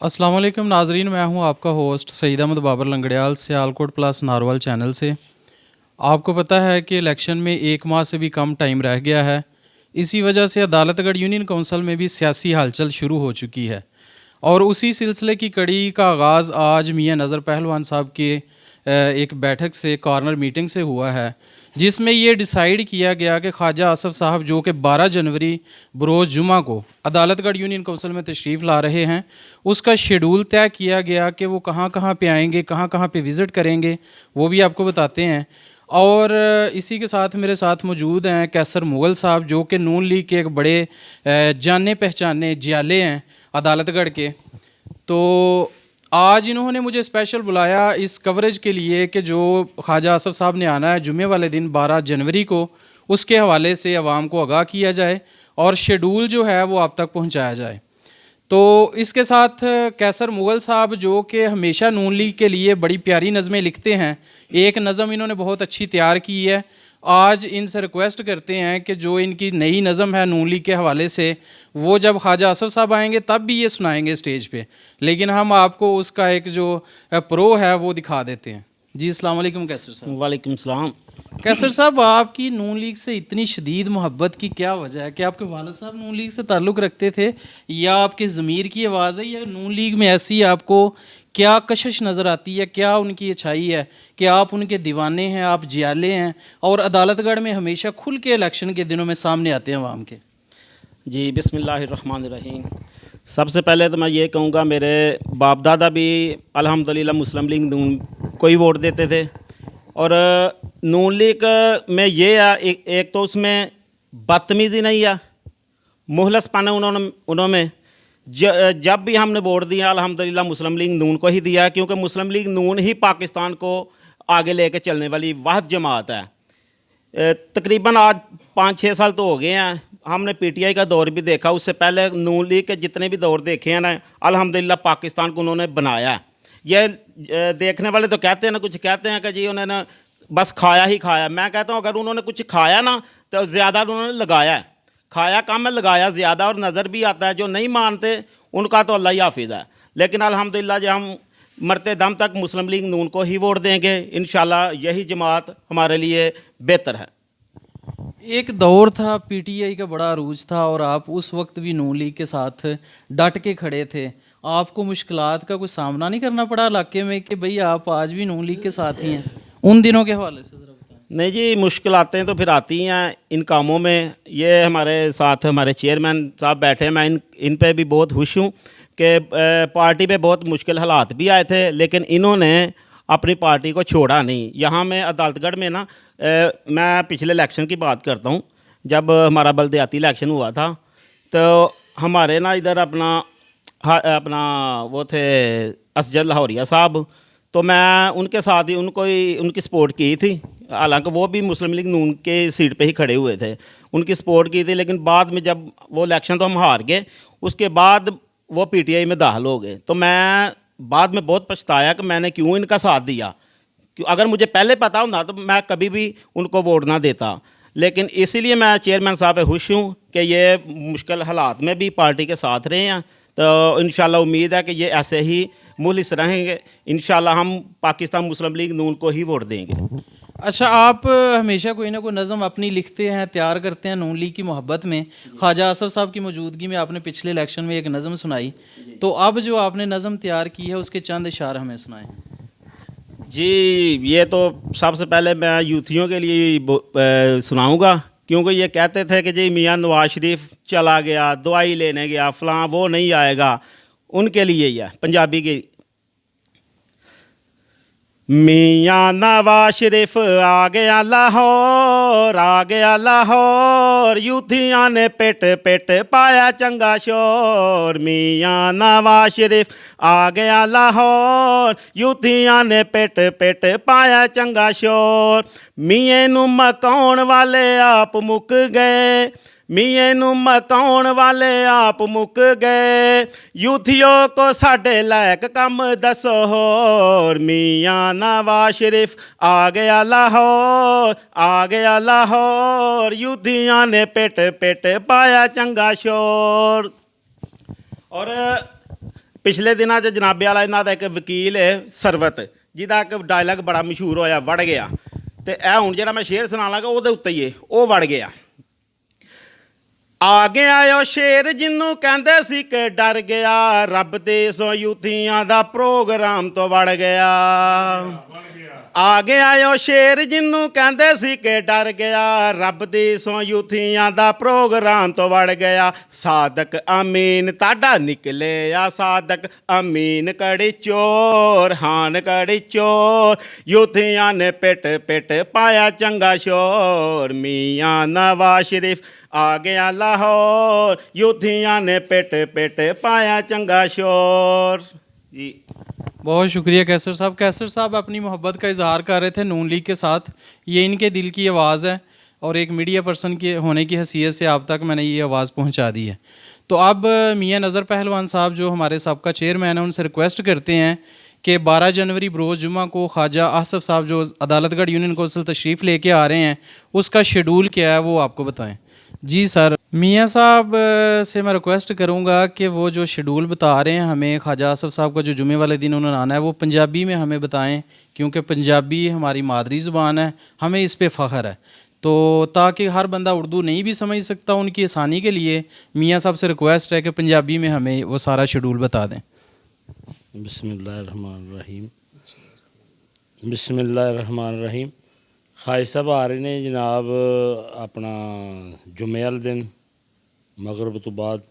अस्सलाम वालेकुम नाजरीन, मैं हूं आपका host Saeed Ahmed Babar Langrial Sialkot plus Narowal channel से। आपको पता है कि इलेक्शन में एक माह से भी कम टाइम रह गया है। इसी वजह से अदालतगढ़ यूनियन काउंसिल में भी सियासी हलचल शुरू हो चुकी है और उसी सिलसिले की कड़ी का आगाज़ आज मियां नज़र पहलवान साहब के एक बैठक से, कॉर्नर मीटिंग से हुआ है, जिसमें ये डिसाइड किया गया कि ख्वाजा आसफ़ साहब जो कि 12 जनवरी बरोज़ जुमा को अदालतगढ़ यूनियन काउंसिल में तशरीफ़ ला रहे हैं, उसका शेड्यूल तय किया गया कि वो कहाँ कहाँ पे आएंगे, कहाँ कहाँ पे विज़िट करेंगे, वो भी आपको बताते हैं। और इसी के साथ मेरे साथ मौजूद हैं कैसर मुग़ल साहब, जो कि नून लीग के एक बड़े जाने पहचाने जियाले हैं अदालतगढ़ के। तो आज इन्होंने मुझे स्पेशल बुलाया इस कवरेज के लिए कि जो ख्वाजा आसफ़ साहब ने आना है जुमे वाले दिन 12 जनवरी को, उसके हवाले से आवाम को आगाह किया जाए और शेड्यूल जो है वो आप तक पहुंचाया जाए। तो इसके साथ कैसर मुग़ल साहब, जो कि हमेशा नून लीग के लिए बड़ी प्यारी नज़में लिखते हैं, एक नज़म इन्होंने बहुत अच्छी तैयार की है। आज इनसे रिक्वेस्ट करते हैं कि जो इनकी नई नज़म है नून लीग के हवाले से, वो जब ख्वाजा आसफ़ साहब आएंगे तब भी ये सुनाएंगे स्टेज पे, लेकिन हम आपको उसका एक जो प्रो है वो दिखा देते हैं। जी अस्सलाम वालेकुम कैसर साहब। वालेकुम सलाम। कैसर साहब, आपकी नून लीग से इतनी शदीद मोहब्बत की क्या वजह है? कि आपके वालिद साहब नून लीग से ताल्लुक़ रखते थे, या आपके ज़मीर की आवाज़ है, या नून लीग में ऐसी आपको क्या कशिश नज़र आती है, क्या उनकी अच्छाई है कि आप उनके दीवाने हैं, आप जियाले हैं और अदालतगढ़ में हमेशा खुल के इलेक्शन के दिनों में सामने आते हैं आवाम के? जी बिस्मिल्लाहिर्रहमानिर्रहीम। सबसे पहले तो मैं ये कहूँगा, मेरे बाप दादा भी अल्हम्दुलिल्लाह मुस्लिम लीग नून को ही वोट देते थे। और नून लीग में ये है, एक तो उसमें बदतमीज़ी नहीं है, मुखलसपन है उन्होंने जब भी हमने वोट दिया अल्हम्दुलिल्लाह मुस्लिम लीग नून को ही दिया, क्योंकि मुस्लिम लीग नून ही पाकिस्तान को आगे लेके चलने वाली वाहिद जमात है। तकरीबन आज 5-6 साल तो हो गए हैं, हमने पीटीआई का दौर भी देखा, उससे पहले नून लीग के जितने भी दौर देखे हैं ना, अल्हम्दुलिल्लाह पाकिस्तान को उन्होंने बनाया है। ये देखने वाले तो कहते हैं ना, कुछ कहते हैं कि जी उन्होंने बस खाया ही खाया। मैं कहता हूँ अगर उन्होंने कुछ खाया ना तो ज़्यादा उन्होंने लगाया है। खाया कम है, लगाया ज़्यादा। और नज़र भी आता है, जो नहीं मानते उनका तो अल्लाह ही हाफिज़ है। लेकिन अल्हम्दुलिल्लाह जो हम मरते दम तक मुस्लिम लीग नून को ही वोट देंगे, इंशाल्लाह यही जमात हमारे लिए बेहतर है। एक दौर था, पीटीआई का बड़ा अरूज था और आप उस वक्त भी नून लीग के साथ डट के खड़े थे। आपको मुश्किलात का कोई सामना नहीं करना पड़ा इलाके में कि भाई आप आज भी नून लीग के साथ ही हैं? उन दिनों के हवाले से ज़रा बताएं। नहीं जी, मुश्किल आते तो फिर आती हैं इन कामों में। ये हमारे साथ हमारे चेयरमैन साहब बैठे हैं, मैं इन पे भी बहुत खुश हूँ कि पार्टी पे बहुत मुश्किल हालात भी आए थे, लेकिन इन्होंने अपनी पार्टी को छोड़ा नहीं। यहाँ में अदालतगढ़ में ना, मैं पिछले इलेक्शन की बात करता हूँ, जब हमारा बलदियाती इलेक्शन हुआ था तो हमारे ना इधर अपना वो थे असजद लाहौरिया साहब, तो मैं उनके साथ ही उनकी सपोर्ट की थी। हालांकि वो भी मुस्लिम लीग नून के सीट पे ही खड़े हुए थे, उनकी सपोर्ट की थी। लेकिन बाद में जब वो इलेक्शन तो हम हार गए, उसके बाद वो पीटीआई में दाखिल हो गए। तो मैं बाद में बहुत पछताया कि मैंने क्यों इनका साथ दिया। अगर मुझे पहले पता होता तो मैं कभी भी उनको वोट ना देता। लेकिन इसीलिए मैं चेयरमैन साहब पे खुश हूँ कि ये मुश्किल हालात में भी पार्टी के साथ रहे हैं। तो इंशाल्लाह उम्मीद है कि ये ऐसे ही मुखलिस रहेंगे। इंशाल्लाह हम पाकिस्तान मुस्लिम लीग नून को ही वोट देंगे। अच्छा, आप हमेशा कोई ना कोई नज़म अपनी लिखते हैं, तैयार करते हैं नून लीग की मोहब्बत में। ख्वाजा आसफ़ साहब की मौजूदगी में आपने पिछले इलेक्शन में एक नज़म सुनाई, तो अब जो आपने नज़म तैयार की है उसके चंद इशार हमें सुनाएं। जी, ये तो सबसे पहले मैं यूथियों के लिए सुनाऊंगा, क्योंकि ये कहते थे कि जी मियां नवाज शरीफ चला गया, दवाई लेने गया, फलां वो नहीं आएगा। उनके लिए ही है, पंजाबी की। मियां नवाज शरीफ आ गया लाहौर, आ गया लाहौर, यूथियां ने पेट पेट पाया चंगा शोर। मियां नवाज शरीफ आ गया लाहौर, यूथियां ने पेट पेट पाया चंगा शोर। मियां नू मकाउण वाले आप मुक गए, मियां नू मकाउण वाले आप मुक गए। यूथियो को साडे लायक कम दसो होर। मियां नवाज शरीफ आ गया लाहौर, आ गया लाहौर, यूथियां ने पेट पेट पाया चंगा शोर। और ਪਿਛਲੇ ਦਿਨਾਂ 'ਚ ਜਨਾਬੇ ਵਾਲਾ ਇਹਨਾਂ ਦਾ ਇੱਕ ਵਕੀਲ ਹੈ ਸਰਵਤ, ਜਿਹਦਾ ਇੱਕ ਡਾਇਲੌਗ ਬੜਾ ਮਸ਼ਹੂਰ ਹੋਇਆ, ਵੜ ਗਿਆ। ਤੇ ਇਹ ਹੁਣ ਜਿਹੜਾ ਮੈਂ ਸ਼ੇਰ ਸੁਣਾ ਲਾਂਗਾ ਉਹਦੇ ਉੱਤੇ ਹੀ ਹੈ, ਉਹ ਵੜ ਗਿਆ। ਆ ਗਿਆ ਓ ਸ਼ੇਰ ਜਿਹਨੂੰ ਕਹਿੰਦੇ ਸੀ ਕਿ ਡਰ ਗਿਆ, ਰੱਬ ਦੇ ਸੋ ਯੂਥੀਆਂ ਦਾ ਪ੍ਰੋਗਰਾਮ ਤੋਂ ਵੜ ਗਿਆ। ਆ ਗਿਆ ਓ ਸ਼ੇਰ ਜਿਹਨੂੰ ਕਹਿੰਦੇ ਸੀ ਕਿ ਡਰ ਗਿਆ, ਰੱਬ ਦੀ ਸੋ ਯੂਥੀਆਂ ਦਾ ਪ੍ਰੋਗਰਾਮ ਤੋਂ ਵੜ ਗਿਆ। ਸਾਦਕ ਅਮੀਨ ਤੁਹਾਡਾ ਨਿਕਲੇ ਆ, ਸਾਦਕ ਅਮੀਨ ਕੜੀ ਚੋਰ, ਹਾਨ ਕੜੀ ਚੋਰ। ਯੂਥੀਆਂ ਨੇ ਪਿੱਟ ਪਿੱਟ ਪਾਇਆ ਚੰਗਾ ਸ਼ੋਰ, ਮੀਆਂ ਨਵਾਜ਼ ਸ਼ਰੀਫ ਆ ਗਿਆ ਲਾਹੌਰ। ਯੂਥੀਆਂ ਨੇ ਪਿੱਟ ਪਿੱਟ ਪਾਇਆ चंगा शोर जी। बहुत शुक्रिया कैसर साहब। कैसर साहब अपनी मोहब्बत का इजहार कर रहे थे नून लीग के साथ, ये इनके दिल की आवाज़ है और एक मीडिया पर्सन के होने की हैसियत से आप तक मैंने ये आवाज़ पहुंचा दी है। तो अब मियां नज़र पहलवान साहब जो हमारे सबका चेयरमैन है, उनसे रिक्वेस्ट करते हैं कि 12 जनवरी बरोज़ जुमा को ख्वाजा आसफ़ साहब जो अदालतगढ़ यूनियन कौंसिल तशरीफ़ लेके आ रहे हैं, उसका शेड्यूल क्या है वो आपको बताएं। जी सर, मियां साहब से मैं रिक्वेस्ट करूंगा कि वो जो शेड्यूल बता रहे हैं हमें, ख्वाजा आसफ़ साहब का जो जुमे वाले दिन उन्होंने आना है, वो पंजाबी में हमें बताएं, क्योंकि पंजाबी हमारी मादरी ज़ुबान है, हमें इस पे फ़ख्र है। तो ताकि हर बंदा उर्दू नहीं भी समझ सकता, उनकी आसानी के लिए मियां साहब से रिक्वेस्ट है कि पंजाबी में हमें वो सारा शेड्यूल बता दें। बिस्मिल्लाहिर्रहमानिर्रहीम। बिस्मिल्लाहिर्रहमानिर्रहीम। खाई साहब आ रहे ने जनाब अपना जुमे वाले दिन मगरब तो बाद,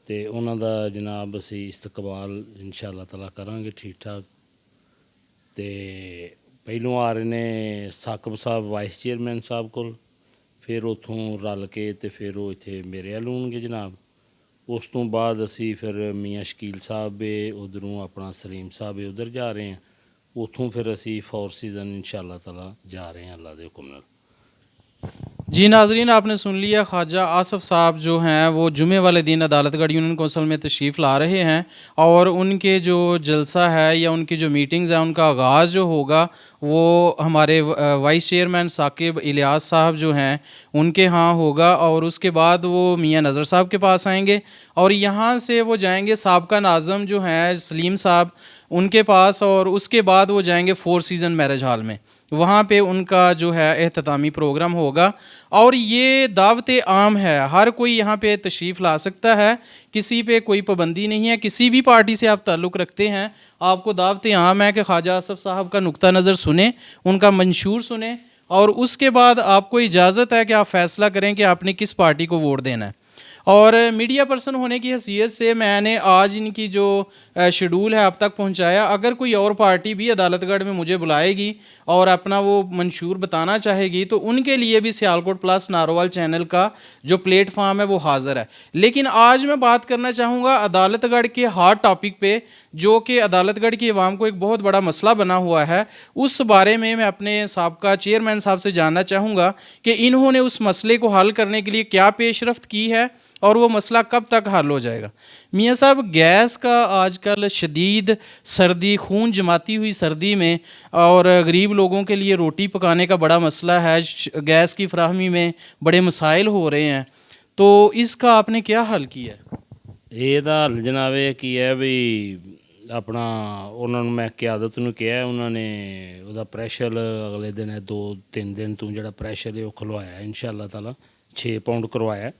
तो उन्हों का जनाब असी इस्तकबाल इंशाअल्लाह ताला करांगे ठीक ठाक। तो पहलों आ रहे ने साकब साहब वाइस चेयरमैन साहब को, फिर उतों रल के तो फिर वो इत्थे मेरे वाल आउणगे जनाब। उस तो बाद असी फिर मियाँ शकील साहब उधरों अपना सलीम साहब उधर जा रहे हैं, उतों फिर असी फोर सीज़न इंशाअल्लाह ताला जा रहे हैं अल्लाह के हुक्म नाल। जी नाजरीन, आपने सुन लिया, ख्वाजा आसफ़ साहब जो हैं वो जुमे वाले दिन अदालतगढ़ यूनियन कौंसिल में तशरीफ़ ला रहे हैं और उनके जो जलसा है या उनकी जो मीटिंग्स हैं उनका आगाज़ जो होगा वो हमारे वाइस चेयरमैन साकिब इलियास साहब जो हैं उनके यहाँ होगा, और उसके बाद वो मियाँ नज़र साहब के पास आएंगे और यहाँ से वो जाएंगे साबका नाज़म जो हैं सलीम साहब उनके पास, और उसके बाद वो जाएंगे फोर सीज़न मैरिज हॉल में, वहाँ पे उनका जो है एहततामी प्रोग्राम होगा। और ये दावत आम है, हर कोई यहाँ पे तशरीफ़ ला सकता है, किसी पे कोई पाबंदी नहीं है। किसी भी पार्टी से आप ताल्लुक़ रखते हैं, आपको दावत आम है कि ख्वाजा आसफ़ साहब का नुक्ता नज़र सुने, उनका मंशूर सुने, और उसके बाद आपको इजाज़त है कि आप फ़ैसला करें कि आपने किस पार्टी को वोट देना है। और मीडिया पर्सन होने की हैसियत से मैंने आज इनकी जो शेड्यूल है आप तक पहुंचाया। अगर कोई और पार्टी भी अदालतगढ़ में मुझे बुलाएगी और अपना वो मंशूर बताना चाहेगी तो उनके लिए भी सियालकोट प्लस नारोवाल चैनल का जो प्लेटफार्म है वो हाज़िर है। लेकिन आज मैं बात करना चाहूँगा अदालतगढ़ के हॉट टॉपिक पे, जो कि अदालतगढ़ की आवाम को एक बहुत बड़ा मसला बना हुआ है। उस बारे में मैं अपने साबका चेयरमैन साहब से जानना चाहूँगा कि इन्होंने उस मसले को हल करने के लिए क्या पेशरफ्त की है और वो मसला कब तक हल हो जाएगा। मियाँ साहब, गैस का आजकल शदीद सर्दी, खून जमाती हुई सर्दी में और गरीब लोगों के लिए रोटी पकाने का बड़ा मसला है, गैस की फराहमी में बड़े मसाइल हो रहे हैं, तो इसका आपने क्या हल किया? ये हल जनाब ये की है भी अपना उन्होंने मैं क्यादत नूं कहा, उन्होंने उहदा प्रैशर अगले दिन है 2-3 दिन तो जो प्रैशर है वो खलवाया इंशाअल्लाह ताला 6 पाउंड करवाया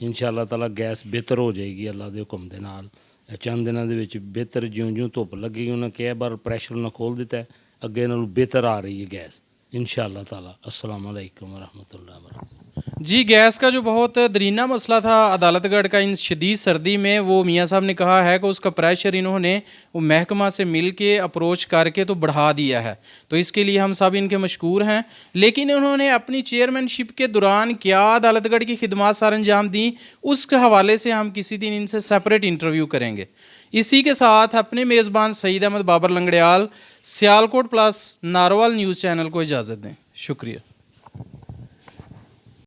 इंशाअल्लाह ताला। गैस बेहतर हो जाएगी अल्लाह के हुक्म दे नाल, चंद दिनों के बेहतर ज्यों ज्यों धुप लगेगी उन्हें कहा बार प्रैशर उन्हें खोल दिता है, अगे नालों बेहतर आ रही है गैस इंशाअल्लाह ताला। अस्सलाम वालेकुम वरहमतुल्लाह वबरकातुहू। जी, गैस का जो बहुत दरीना मसला था अदालतगढ़ का इन शदीद सर्दी में, वो मियाँ साहब ने कहा है कि उसका प्रेशर इन्होंने वो महकमा से मिल के अप्रोच करके तो बढ़ा दिया है, तो इसके लिए हम सब इनके मशकूर हैं। लेकिन उन्होंने अपनी चेयरमैनशिप के दौरान क्या अदालतगढ़ की खिदमात सर अंजाम दी, उसके हवाले से हम किसी दिन इनसे सेपरेट इंटरव्यू करेंगे। इसी के साथ अपने मेज़बान Saeed Ahmed Babar Langrial, Sialkot plus Narowal news channel को इजाज़त दें। शुक्रिया।